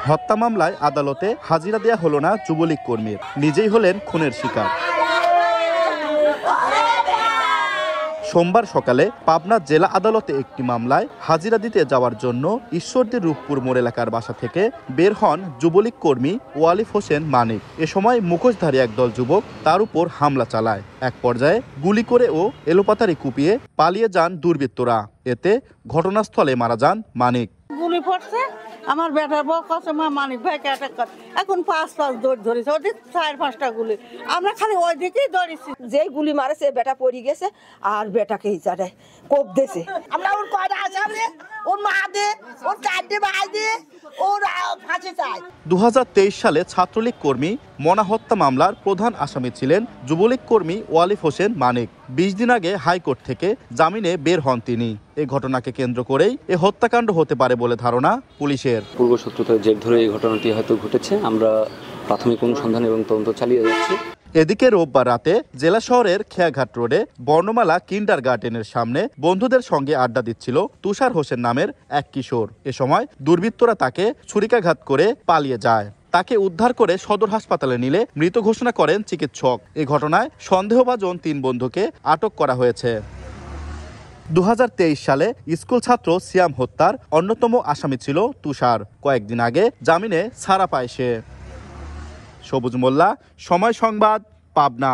হত্যা মামলায় আদালতে হাজিরা দেয়া হলো না যুবলীগ কর্মীর, নিজেই হলেন খুনের শিকার। সোমবার সকালে পাবনা জেলা আদালতে একটি মামলায় হাজিরা দিতে যাওয়ার জন্য ঈশ্বরদীর রূপপুর মোড় এলাকার বাসা থেকে বের হন যুবলীগ কর্মী ওয়ালিফ হোসেন মানিক। এ সময় মুখোশধারী একদল যুবক তার উপর হামলা চালায়। এক পর্যায়ে গুলি করে ও এলোপাতাড়ি কুপিয়ে পালিয়ে যান দুর্বৃত্তরা। এতে ঘটনাস্থলে মারা যান মানিক। গুলি পড়ছে, আমার বেটার বউ কাছে মা মানিক ভাইকে অ্যাটাক করে। এখন পাঁচ দৌড় ধরেছে, ওদিক 4-5টা গুলি, আমরা খালি ওই দিকেই দৌড়েছি। যেই গুলি মারেছে বেটা পড়ে গেছে আর বেটাকে ইজারে কোপ দিয়েছে। আমরা ওর কয়টা আসামে, ওর মা দে, ওর 4টে ভাই দে, ওর ফাঁসি চাই। 2023 সালে ছাত্রলীগ কর্মী মনা হত্যা মামলার প্রধান আসামি ছিলেন যুবলীগ কর্মী ওয়ালিফ হোসেন মানিক। 20 দিন আগে হাইকোর্ট থেকে জামিনে বের হন তিনি। এই ঘটনাকে কেন্দ্র করেই এ হত্যাকাণ্ড হতে পারে বলে ধারণা পুলিশের। পূর্বশত্রুতার জের ধরে এই ঘটনাটি হয়তো ঘটেছে। আমরা প্রাথমিক অনুসন্ধান এবং তদন্ত চালিয়ে যাচ্ছি। এদিকে রোববার রাতে জেলা শহরের খেয়াঘাট রোডে বর্ণমালা কিন্ডার গার্ডেনের সামনে বন্ধুদের সঙ্গে আড্ডা দিচ্ছিল তুষার হোসেন নামের এক কিশোর। এ সময় দুর্বৃত্তরা তাকে ছুরিকাঘাত করে পালিয়ে যায়। তাকে উদ্ধার করে সদর হাসপাতালে নিলে মৃত ঘোষণা করেন চিকিৎসক। এই ঘটনায় সন্দেহভাজন 3 বন্ধুকে আটক করা হয়েছে। 2023 সালে স্কুল ছাত্র সিয়াম হত্যার অন্যতম আসামি ছিল তুষার। কয়েকদিন আগে জামিনে ছাড়া পায় সে। সবুজ মোল্লা, সময় সংবাদ, পাবনা।